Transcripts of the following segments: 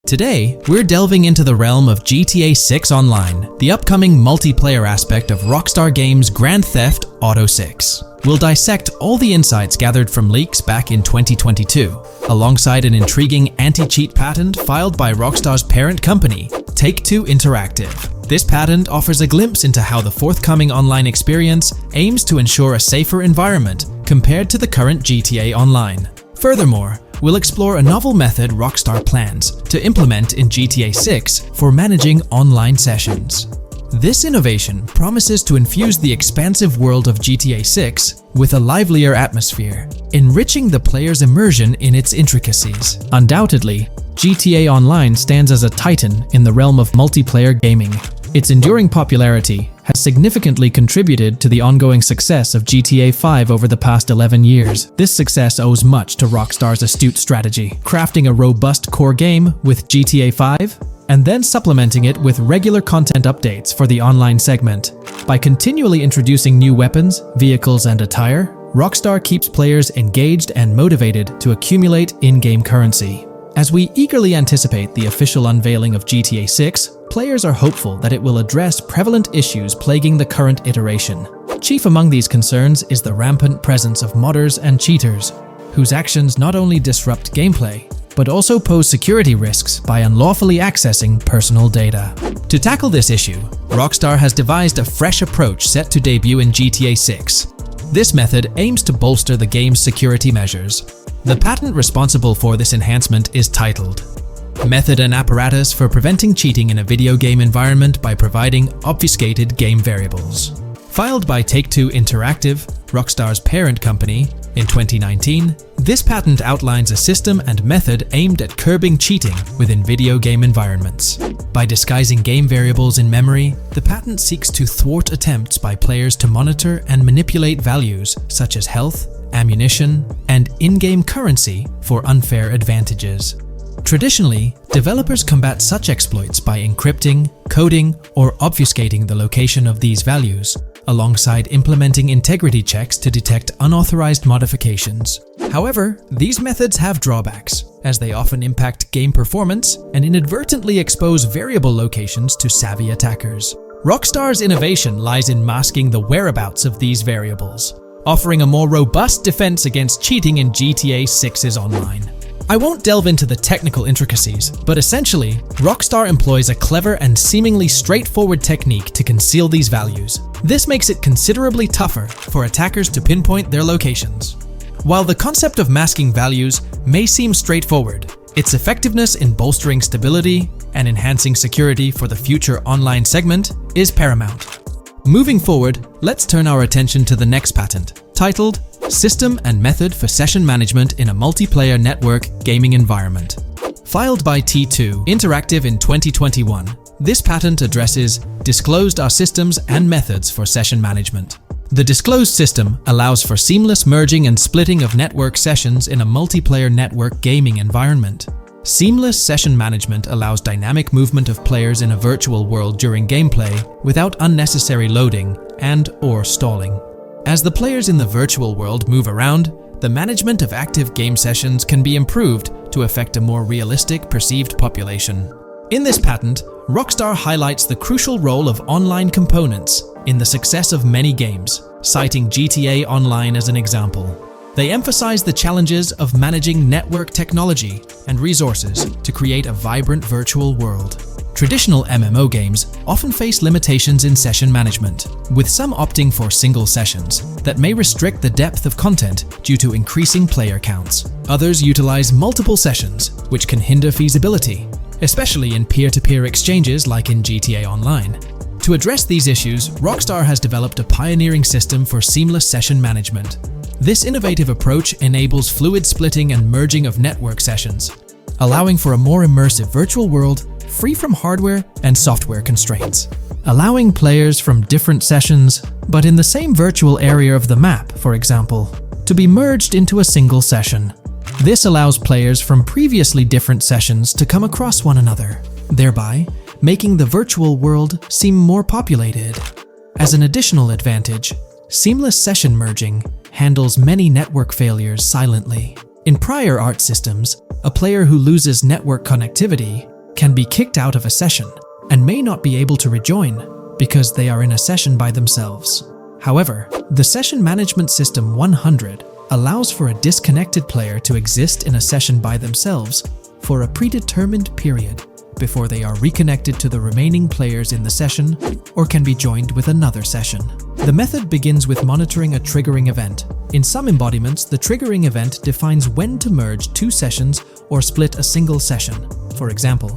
Today, we're delving into the realm of GTA 6 Online, the upcoming multiplayer aspect of Rockstar Games' Grand Theft Auto 6. We'll dissect all the insights gathered from leaks back in 2022, alongside an intriguing anti-cheat patent filed by Rockstar's parent company, Take-Two Interactive. This patent offers a glimpse into how the forthcoming online experience aims to ensure a safer environment compared to the current GTA Online. Furthermore, we'll explore a novel method Rockstar plans to implement in GTA 6 for managing online sessions. This innovation promises to infuse the expansive world of GTA 6 with a livelier atmosphere, enriching the player's immersion in its intricacies. Undoubtedly, GTA Online stands as a titan in the realm of multiplayer gaming. Its enduring popularity has significantly contributed to the ongoing success of GTA 5 over the past 11 years. This success owes much to Rockstar's astute strategy, crafting a robust core game with GTA 5 and then supplementing it with regular content updates for the online segment. By continually introducing new weapons, vehicles, and attire, Rockstar keeps players engaged and motivated to accumulate in-game currency. As we eagerly anticipate the official unveiling of GTA 6, players are hopeful that it will address prevalent issues plaguing the current iteration. Chief among these concerns is the rampant presence of modders and cheaters, whose actions not only disrupt gameplay, but also pose security risks by unlawfully accessing personal data. To tackle this issue, Rockstar has devised a fresh approach set to debut in GTA 6. This method aims to bolster the game's security measures. The patent responsible for this enhancement is titled Method and Apparatus for Preventing Cheating in a Video Game Environment by Providing Obfuscated Game Variables. Filed by Take-Two Interactive, Rockstar's parent company, in 2019, this patent outlines a system and method aimed at curbing cheating within video game environments. By disguising game variables in memory, the patent seeks to thwart attempts by players to monitor and manipulate values such as health, ammunition, and in-game currency for unfair advantages. Traditionally, developers combat such exploits by encrypting, coding, or obfuscating the location of these values, alongside implementing integrity checks to detect unauthorized modifications. However, these methods have drawbacks, as they often impact game performance and inadvertently expose variable locations to savvy attackers. Rockstar's innovation lies in masking the whereabouts of these variables, offering a more robust defense against cheating in GTA 6's online. I won't delve into the technical intricacies, but essentially, Rockstar employs a clever and seemingly straightforward technique to conceal these values. This makes it considerably tougher for attackers to pinpoint their locations. While the concept of masking values may seem straightforward, its effectiveness in bolstering stability and enhancing security for the future online segment is paramount. Moving forward, let's turn our attention to the next patent, titled System and Method for Session Management in a Multiplayer Network Gaming Environment. Filed by T2 Interactive in 2021, this patent addresses disclosed are systems and methods for session management. The disclosed system allows for seamless merging and splitting of network sessions in a multiplayer network gaming environment. Seamless session management allows dynamic movement of players in a virtual world during gameplay without unnecessary loading and/or stalling. As the players in the virtual world move around, the management of active game sessions can be improved to affect a more realistic perceived population. In this patent, Rockstar highlights the crucial role of online components in the success of many games, citing GTA Online as an example. They emphasize the challenges of managing network technology and resources to create a vibrant virtual world. Traditional MMO games often face limitations in session management, with some opting for single sessions that may restrict the depth of content due to increasing player counts. Others utilize multiple sessions, which can hinder feasibility, especially in peer-to-peer exchanges like in GTA Online. To address these issues, Rockstar has developed a pioneering system for seamless session management. This innovative approach enables fluid splitting and merging of network sessions, allowing for a more immersive virtual world free from hardware and software constraints. Allowing players from different sessions, but in the same virtual area of the map, for example, to be merged into a single session. This allows players from previously different sessions to come across one another, thereby making the virtual world seem more populated. As an additional advantage, seamless session merging handles many network failures silently. In prior art systems, a player who loses network connectivity can be kicked out of a session and may not be able to rejoin because they are in a session by themselves. However, the Session Management System 100 allows for a disconnected player to exist in a session by themselves for a predetermined period before they are reconnected to the remaining players in the session or can be joined with another session. The method begins with monitoring a triggering event. In some embodiments, the triggering event defines when to merge two sessions or split a single session. For example,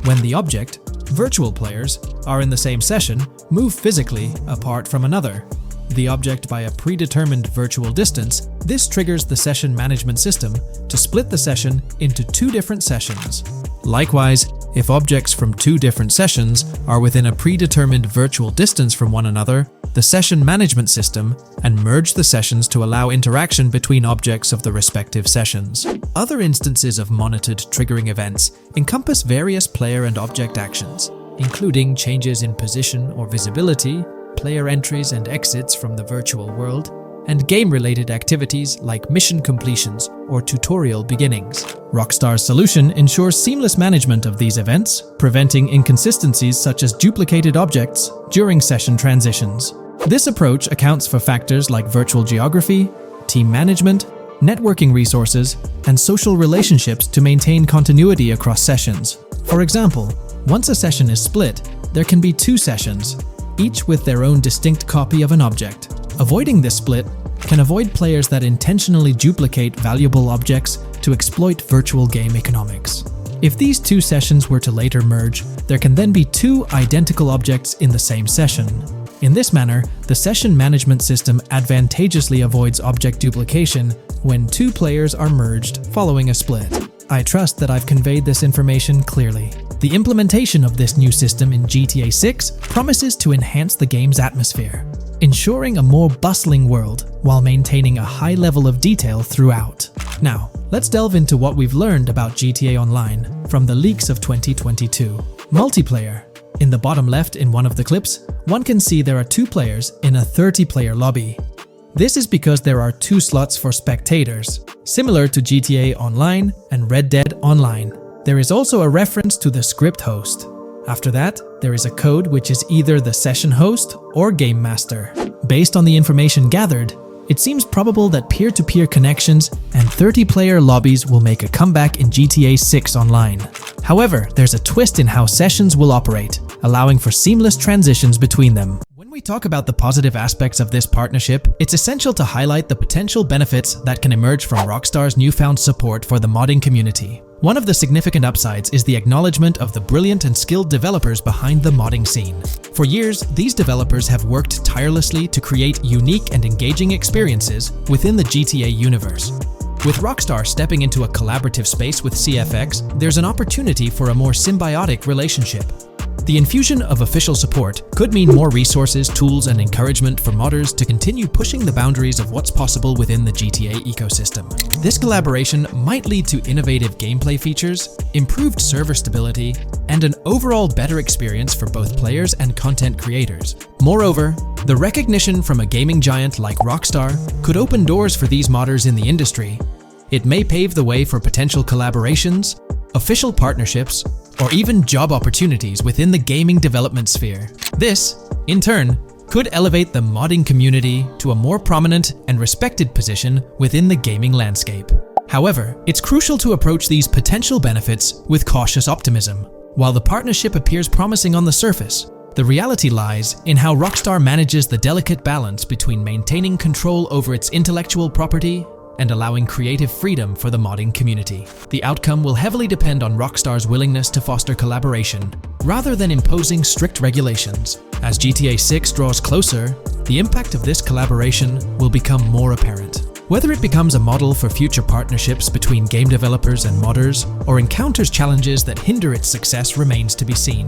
when the object, virtual players, are in the same session, move physically apart from another, the object by a predetermined virtual distance, this triggers the session management system to split the session into two different sessions. Likewise, if objects from two different sessions are within a predetermined virtual distance from one another, the session management system and merge the sessions to allow interaction between objects of the respective sessions. Other instances of monitored triggering events encompass various player and object actions, including changes in position or visibility, player entries and exits from the virtual world, and game-related activities like mission completions or tutorial beginnings. Rockstar's solution ensures seamless management of these events, preventing inconsistencies such as duplicated objects during session transitions. This approach accounts for factors like virtual geography, team management, networking resources, and social relationships to maintain continuity across sessions. For example, once a session is split, there can be two sessions, each with their own distinct copy of an object. Avoiding this split can avoid players that intentionally duplicate valuable objects to exploit virtual game economics. If these two sessions were to later merge, there can then be two identical objects in the same session. In this manner, the session management system advantageously avoids object duplication when two players are merged following a split. I trust that I've conveyed this information clearly. The implementation of this new system in GTA 6 promises to enhance the game's atmosphere, ensuring a more bustling world while maintaining a high level of detail throughout. Now, let's delve into what we've learned about GTA Online from the leaks of 2022. Multiplayer. In the bottom left in one of the clips, one can see there are two players in a 30-player lobby. This is because there are two slots for spectators, similar to GTA Online and Red Dead Online. There is also a reference to the script host. After that, there is a code which is either the session host or game master. Based on the information gathered, it seems probable that peer-to-peer connections and 30-player lobbies will make a comeback in GTA 6 Online. However, there's a twist in how sessions will operate, allowing for seamless transitions between them. When we talk about the positive aspects of this partnership, it's essential to highlight the potential benefits that can emerge from Rockstar's newfound support for the modding community. One of the significant upsides is the acknowledgement of the brilliant and skilled developers behind the modding scene. For years, these developers have worked tirelessly to create unique and engaging experiences within the GTA universe. With Rockstar stepping into a collaborative space with CFX, there's an opportunity for a more symbiotic relationship. The infusion of official support could mean more resources, tools, and encouragement for modders to continue pushing the boundaries of what's possible within the GTA ecosystem. This collaboration might lead to innovative gameplay features, improved server stability, and an overall better experience for both players and content creators. Moreover, the recognition from a gaming giant like Rockstar could open doors for these modders in the industry. It may pave the way for potential collaborations, official partnerships, or even job opportunities within the gaming development sphere. This, in turn, could elevate the modding community to a more prominent and respected position within the gaming landscape. However, it's crucial to approach these potential benefits with cautious optimism. While the partnership appears promising on the surface, the reality lies in how Rockstar manages the delicate balance between maintaining control over its intellectual property and allowing creative freedom for the modding community. The outcome will heavily depend on Rockstar's willingness to foster collaboration, rather than imposing strict regulations. As GTA 6 draws closer, the impact of this collaboration will become more apparent. Whether it becomes a model for future partnerships between game developers and modders, or encounters challenges that hinder its success remains to be seen.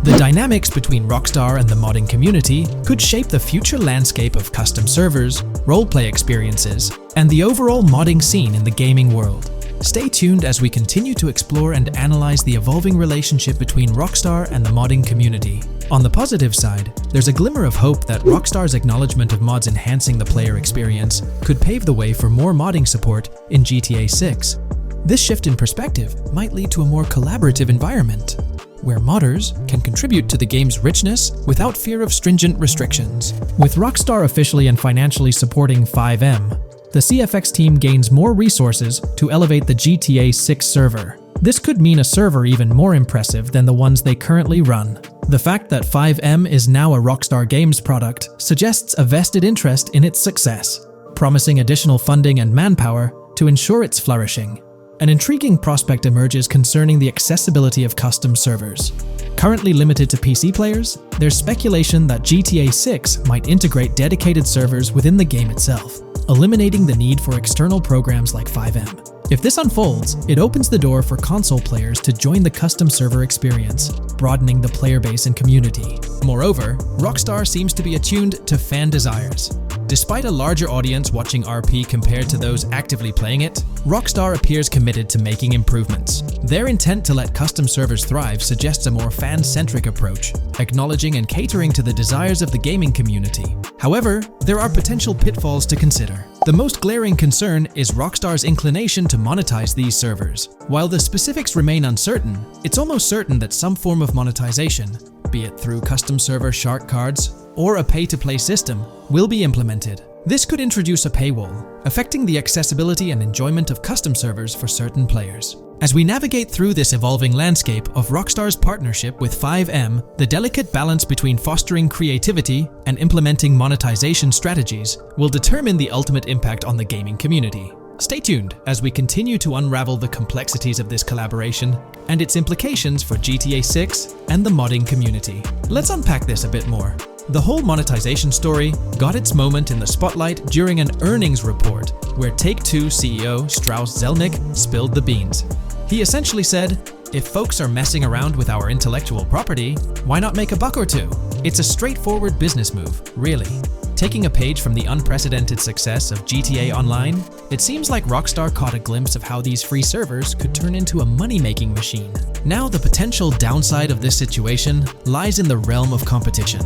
The dynamics between Rockstar and the modding community could shape the future landscape of custom servers, roleplay experiences, and the overall modding scene in the gaming world. Stay tuned as we continue to explore and analyze the evolving relationship between Rockstar and the modding community. On the positive side, there's a glimmer of hope that Rockstar's acknowledgement of mods enhancing the player experience could pave the way for more modding support in GTA 6. This shift in perspective might lead to a more collaborative environment, where modders can contribute to the game's richness without fear of stringent restrictions. With Rockstar officially and financially supporting FiveM, the CFX team gains more resources to elevate the GTA 6 server. This could mean a server even more impressive than the ones they currently run. The fact that FiveM is now a Rockstar Games product suggests a vested interest in its success, promising additional funding and manpower to ensure its flourishing. An intriguing prospect emerges concerning the accessibility of custom servers. Currently limited to PC players, there's speculation that GTA 6 might integrate dedicated servers within the game itself, eliminating the need for external programs like FiveM. If this unfolds, it opens the door for console players to join the custom server experience, broadening the player base and community. Moreover, Rockstar seems to be attuned to fan desires. Despite a larger audience watching RP compared to those actively playing it, Rockstar appears committed to making improvements. Their intent to let custom servers thrive suggests a more fan-centric approach, acknowledging and catering to the desires of the gaming community. However, there are potential pitfalls to consider. The most glaring concern is Rockstar's inclination to monetize these servers. While the specifics remain uncertain, it's almost certain that some form of monetization, be it through custom server shark cards or a pay-to-play system, will be implemented. This could introduce a paywall, affecting the accessibility and enjoyment of custom servers for certain players. As we navigate through this evolving landscape of Rockstar's partnership with FiveM, the delicate balance between fostering creativity and implementing monetization strategies will determine the ultimate impact on the gaming community. Stay tuned as we continue to unravel the complexities of this collaboration and its implications for GTA 6 and the modding community. Let's unpack this a bit more. The whole monetization story got its moment in the spotlight during an earnings report where Take-Two CEO Strauss Zelnick spilled the beans. He essentially said, "If folks are messing around with our intellectual property, why not make a buck or two?" It's a straightforward business move, really. Taking a page from the unprecedented success of GTA Online, it seems like Rockstar caught a glimpse of how these free servers could turn into a money-making machine. Now the potential downside of this situation lies in the realm of competition.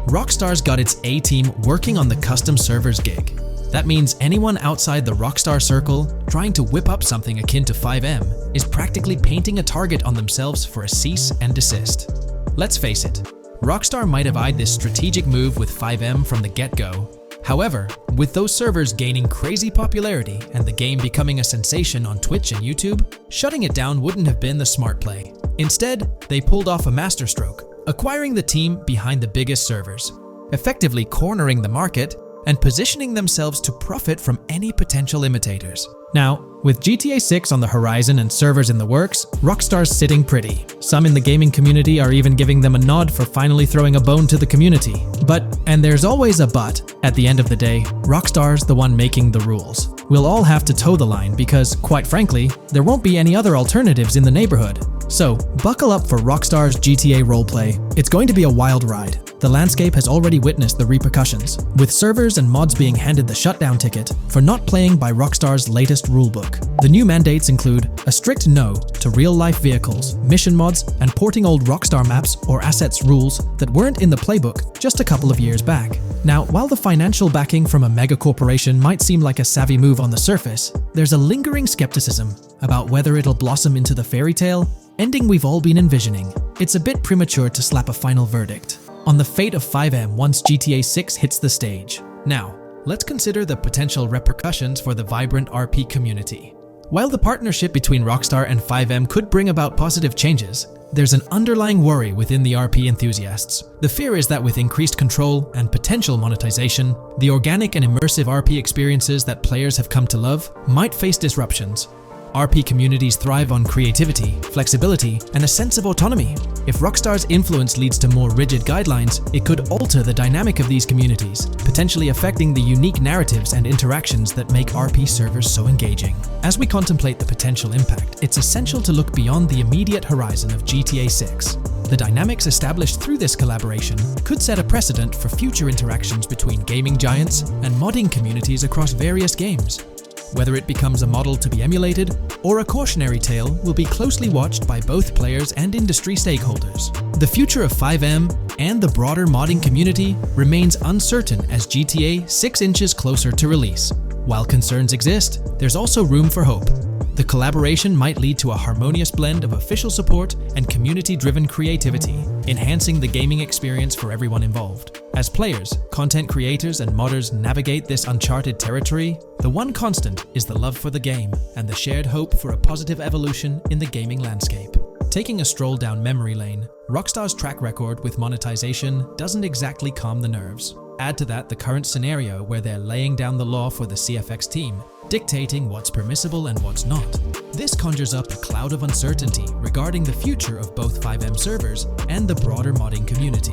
Rockstar's got its A-team working on the custom servers gig. That means anyone outside the Rockstar circle trying to whip up something akin to FiveM is practically painting a target on themselves for a cease and desist. Let's face it, Rockstar might have eyed this strategic move with FiveM from the get-go. However, with those servers gaining crazy popularity and the game becoming a sensation on Twitch and YouTube, shutting it down wouldn't have been the smart play. Instead, they pulled off a masterstroke, acquiring the team behind the biggest servers, effectively cornering the market and positioning themselves to profit from any potential imitators. Now, with GTA 6 on the horizon and servers in the works, Rockstar's sitting pretty. Some in the gaming community are even giving them a nod for finally throwing a bone to the community. But, and there's always a but, at the end of the day, Rockstar's the one making the rules. We'll all have to toe the line because, quite frankly, there won't be any other alternatives in the neighborhood. So, buckle up for Rockstar's GTA roleplay. It's going to be a wild ride. The landscape has already witnessed the repercussions, with servers and mods being handed the shutdown ticket for not playing by Rockstar's latest rulebook. The new mandates include a strict no to real-life vehicles, mission mods, and porting old Rockstar maps or assets rules that weren't in the playbook just a couple of years back. Now, while the financial backing from a mega corporation might seem like a savvy move on the surface, there's a lingering skepticism about whether it'll blossom into the fairy tale ending we've all been envisioning. It's a bit premature to slap a final verdict on the fate of FiveM once GTA 6 hits the stage. Now, let's consider the potential repercussions for the vibrant RP community. While the partnership between Rockstar and FiveM could bring about positive changes, there's an underlying worry within the RP enthusiasts. The fear is that with increased control and potential monetization, the organic and immersive RP experiences that players have come to love might face disruptions. RP communities thrive on creativity, flexibility, and a sense of autonomy. If Rockstar's influence leads to more rigid guidelines, it could alter the dynamic of these communities, potentially affecting the unique narratives and interactions that make RP servers so engaging. As we contemplate the potential impact, it's essential to look beyond the immediate horizon of GTA 6. The dynamics established through this collaboration could set a precedent for future interactions between gaming giants and modding communities across various games. Whether it becomes a model to be emulated or a cautionary tale will be closely watched by both players and industry stakeholders. The future of FiveM and the broader modding community remains uncertain as GTA 6 inches closer to release. While concerns exist, there's also room for hope. The collaboration might lead to a harmonious blend of official support and community-driven creativity, enhancing the gaming experience for everyone involved. As players, content creators, and modders navigate this uncharted territory, the one constant is the love for the game and the shared hope for a positive evolution in the gaming landscape. Taking a stroll down memory lane, Rockstar's track record with monetization doesn't exactly calm the nerves. Add to that the current scenario where they're laying down the law for the CFX team, dictating what's permissible and what's not. This conjures up a cloud of uncertainty regarding the future of both FiveM servers and the broader modding community.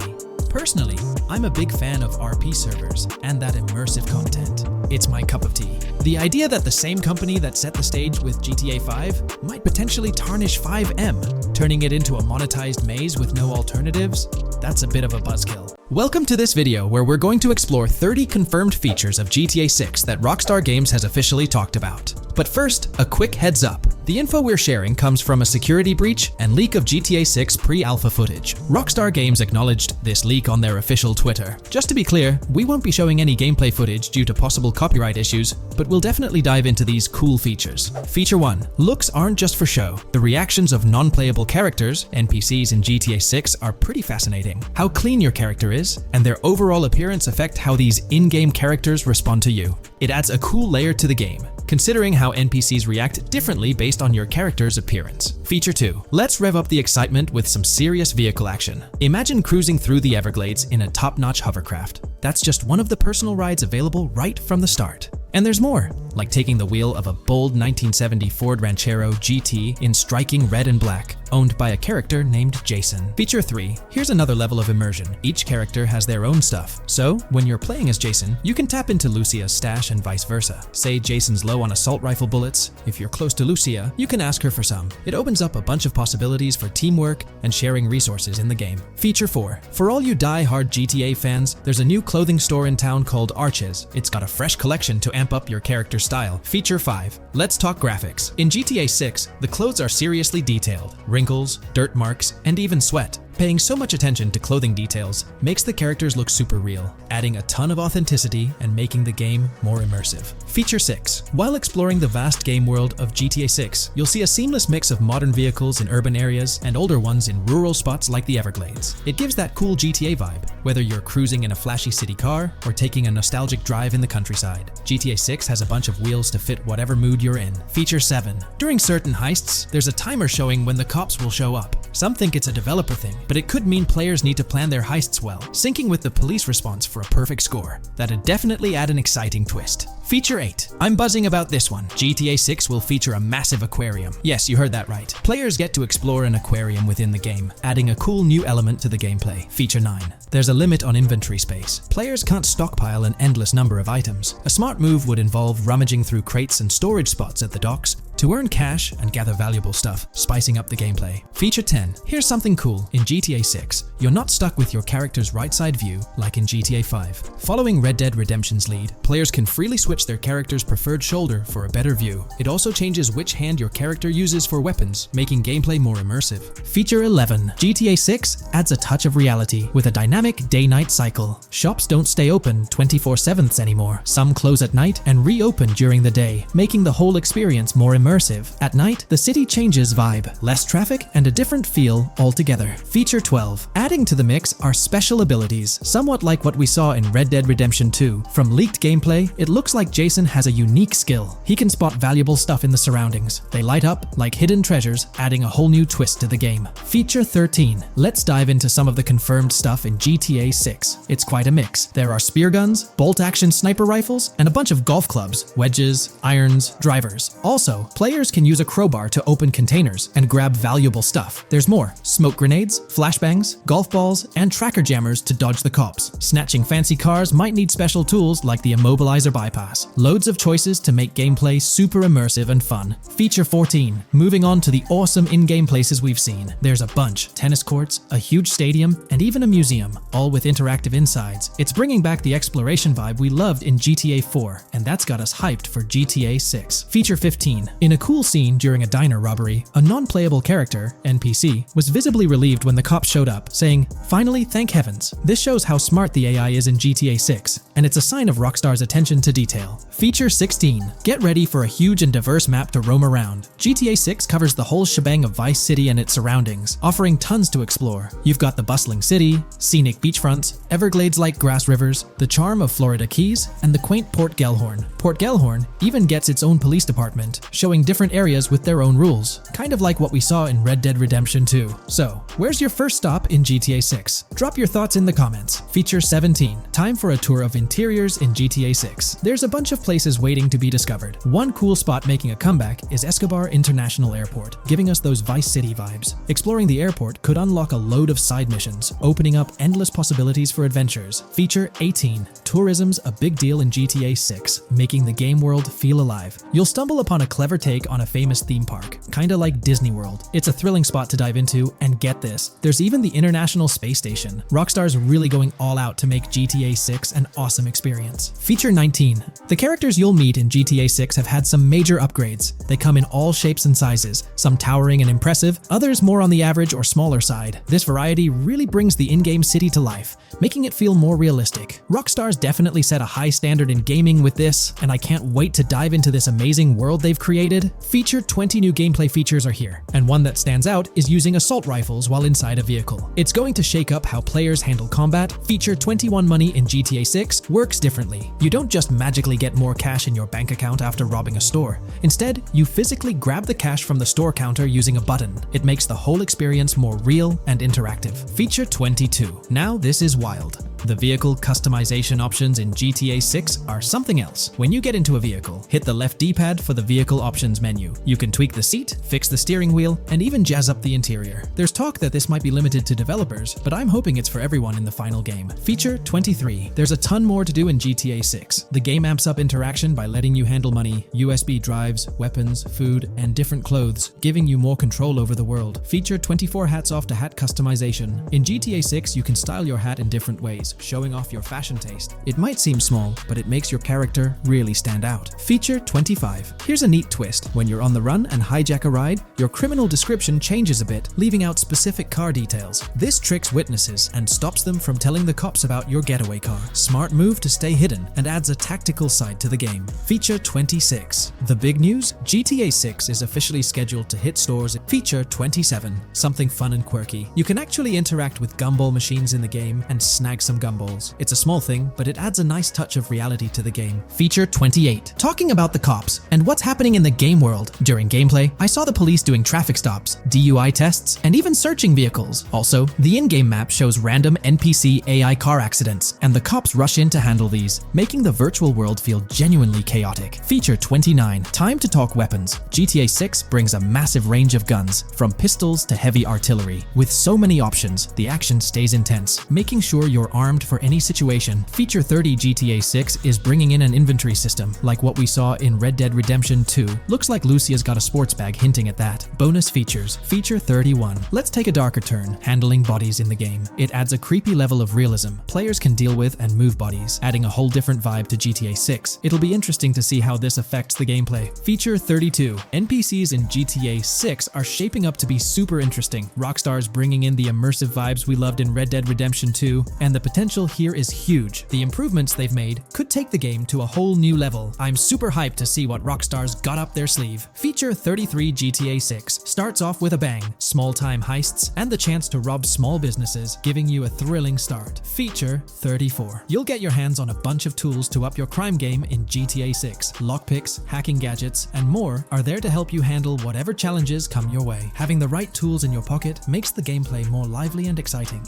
Personally, I'm a big fan of RP servers and that immersive content. It's my cup of tea. The idea that the same company that set the stage with GTA 5 might potentially tarnish FiveM, turning it into a monetized maze with no alternatives, that's a bit of a buzzkill. Welcome to this video where we're going to explore 30 confirmed features of GTA 6 that Rockstar Games has officially talked about. But first, a quick heads up. The info we're sharing comes from a security breach and leak of GTA 6 pre-alpha footage. Rockstar Games acknowledged this leak on their official Twitter. Just to be clear, we won't be showing any gameplay footage due to possible copyright issues, but we'll definitely dive into these cool features. Feature 1. Looks aren't just for show. The reactions of non-playable characters, NPCs in GTA 6, are pretty fascinating. How clean your character is, and their overall appearance affect how these in-game characters respond to you. It adds a cool layer to the game, considering how NPCs react differently based on your character's appearance. Feature 2. Let's rev up the excitement with some serious vehicle action. Imagine cruising through the Everglades in a top-notch hovercraft. That's just one of the personal rides available right from the start. And there's more, like taking the wheel of a bold 1970 Ford Ranchero GT in striking red and black, owned by a character named Jason. Feature 3. Here's another level of immersion. Each character has their own stuff, so when you're playing as Jason, you can tap into Lucia's stash and vice versa. Say Jason's low on assault rifle bullets. If you're close to Lucia, you can ask her for some. It opens up a bunch of possibilities for teamwork and sharing resources in the game. Feature 4. For all you die-hard GTA fans, there's a new clothing store in town called Arches. It's got a fresh collection to amp up your character's style. Feature 5. Let's talk graphics. In GTA 6, the clothes are seriously detailed. Wrinkles, dirt marks, and even sweat. Paying so much attention to clothing details makes the characters look super real, adding a ton of authenticity and making the game more immersive. Feature 6. While exploring the vast game world of GTA 6, you'll see a seamless mix of modern vehicles in urban areas and older ones in rural spots like the Everglades. It gives that cool GTA vibe, whether you're cruising in a flashy city car or taking a nostalgic drive in the countryside. GTA 6 has a bunch of wheels to fit whatever mood you're in. Feature 7. During certain heists, there's a timer showing when the cops will show up. Some think it's a developer thing, but it could mean players need to plan their heists well, syncing with the police response for a perfect score. That'd definitely add an exciting twist. Feature 8. I'm buzzing about this one. GTA 6 will feature a massive aquarium. Yes, you heard that right. Players get to explore an aquarium within the game, adding a cool new element to the gameplay. Feature 9. There's a limit on inventory space. Players can't stockpile an endless number of items. A smart move would involve rummaging through crates and storage spots at the docks to earn cash and gather valuable stuff, spicing up the gameplay. Feature 10. Here's something cool. In GTA 6, you're not stuck with your character's right side view like in GTA 5. Following Red Dead Redemption's lead, players can freely switch their character's preferred shoulder for a better view. It also changes which hand your character uses for weapons, making gameplay more immersive. Feature 11. GTA 6 adds a touch of reality with a dynamic day-night cycle. Shops don't stay open 24/7 anymore. Some close at night and reopen during the day, making the whole experience more immersive. At night, the city changes vibe, less traffic, and a different feel altogether. Feature 12. Adding to the mix are special abilities, somewhat like what we saw in Red Dead Redemption 2. From leaked gameplay, it looks like Jason has a unique skill. He can spot valuable stuff in the surroundings. They light up like hidden treasures, adding a whole new twist to the game. Feature 13. Let's dive into some of the confirmed stuff in GTA 6. It's quite a mix. There are spear guns, bolt-action sniper rifles, and a bunch of golf clubs, wedges, irons, drivers. Also, players can use a crowbar to open containers and grab valuable stuff. There's more. Smoke grenades, flashbangs, golf balls, and tracker jammers to dodge the cops. Snatching fancy cars might need special tools like the immobilizer bypass. Loads of choices to make gameplay super immersive and fun. Feature 14. Moving on to the awesome in-game places we've seen. There's a bunch. Tennis courts, a huge stadium, and even a museum, all with interactive insides. It's bringing back the exploration vibe we loved in GTA 4, and that's got us hyped for GTA 6. Feature 15. In a cool scene during a diner robbery, a non-playable character, NPC, was visibly relieved when the cops showed up, saying, "Finally, thank heavens." This shows how smart the AI is in GTA 6, and it's a sign of Rockstar's attention to detail. detail. Feature 16. Get ready for a huge and diverse map to roam around. GTA 6 covers the whole shebang of Vice City and its surroundings, offering tons to explore. You've got the bustling city, scenic beachfronts, Everglades-like grass rivers, the charm of Florida Keys, and the quaint Port Gellhorn. Port Gellhorn even gets its own police department, showing different areas with their own rules, kind of like what we saw in Red Dead Redemption 2. So, where's your first stop in GTA 6? Drop your thoughts in the comments. Feature 17. Time for a tour of interiors in GTA 6. There's a bunch of places waiting to be discovered. One cool spot making a comeback is Escobar International Airport, giving us those Vice City vibes. Exploring the airport could unlock a load of side missions, opening up endless possibilities for adventures. Feature 18. Tourism's a big deal in GTA 6, making the game world feel alive. You'll stumble upon a clever take on a famous theme park, kinda like Disney World. It's a thrilling spot to dive into, and get this, there's even the International Space Station. Rockstar's really going all out to make GTA 6 an awesome experience. Feature 19. The characters you'll meet in GTA 6 have had some major upgrades. They come in all shapes and sizes, some towering and impressive, others more on the average or smaller side. This variety really brings the in-game city to life, making it feel more realistic. Rockstar's definitely set a high standard in gaming with this, and I can't wait to dive into this amazing world they've created. Feature 20 new gameplay features are here, and one that stands out is using assault rifles while inside a vehicle. It's going to shake up how players handle combat. Feature 21 money in GTA 6 works differently. You don't just magically get more cash in your bank account after robbing a store. Instead, you physically grab the cash from the store counter using a button. It makes the whole experience more real and interactive. Feature 22. Now this is wild. The vehicle customization options in GTA 6 are something else. When you get into a vehicle, hit the left D-pad for the vehicle options menu. You can tweak the seat, fix the steering wheel, and even jazz up the interior. There's talk that this might be limited to developers, but I'm hoping it's for everyone in the final game. Feature 23. There's a ton more to do in GTA 6. The game amps up interaction by letting you handle money, USB drives, weapons, food, and different clothes, giving you more control over the world. Feature 24 hats off to hat customization. In GTA 6, you can style your hat in different ways, showing off your fashion taste. It might seem small, but it makes your character really stand out. Feature 25. Here's a neat twist. When you're on the run and hijack a ride, your criminal description changes a bit, leaving out specific car details. This tricks witnesses and stops them from telling the cops about your getaway car. Smart move to stay hidden and adds a tactical side to the game. Feature 26. The big news? GTA 6 is officially scheduled to hit stores. Feature 27. Something fun and quirky. You can actually interact with gumball machines in the game and snag some gumballs. It's a small thing, but it adds a nice touch of reality to the game. Feature 28. Talking about the cops and what's happening in the game world. During gameplay, I saw the police doing traffic stops, DUI tests, and even searching vehicles. Also, the in-game map shows random NPC AI car accidents, and the cops rush in to handle these, making the virtual world feel genuinely chaotic. Feature 29. Time to talk weapons. GTA 6 brings a massive range of guns, from pistols to heavy artillery. With so many options, the action stays intense, making sure you're armed for any situation. Feature 30 GTA 6 is bringing in an inventory system, like what we saw in Red Dead Redemption 2. Looks like Lucia's got a sports bag hinting at that. Bonus features. Feature 31. Let's take a darker turn, handling bodies in the game. It adds a creepy level of realism. Players can deal with and move bodies, adding a whole different vibe to GTA 6. It'll be interesting to see how this affects the gameplay. Feature 32. NPCs in GTA 6 are shaping up to be super interesting. Rockstar's bringing in the immersive vibes we loved in Red Dead Redemption 2, and the potential here is huge. The improvements they've made could take the game to a whole new level. I'm super hyped to see what Rockstar's got up their sleeve. Feature 33 GTA 6 starts off with a bang, small-time heists, and the chance to rob small businesses, giving you a thrilling start. Feature 34. You'll get your hands on a bunch of tools to up your crime game in GTA 6. Lockpicks, hacking gadgets, and more are there to help you handle whatever challenges come your way. Having the right tools in your pocket makes the gameplay more lively and exciting.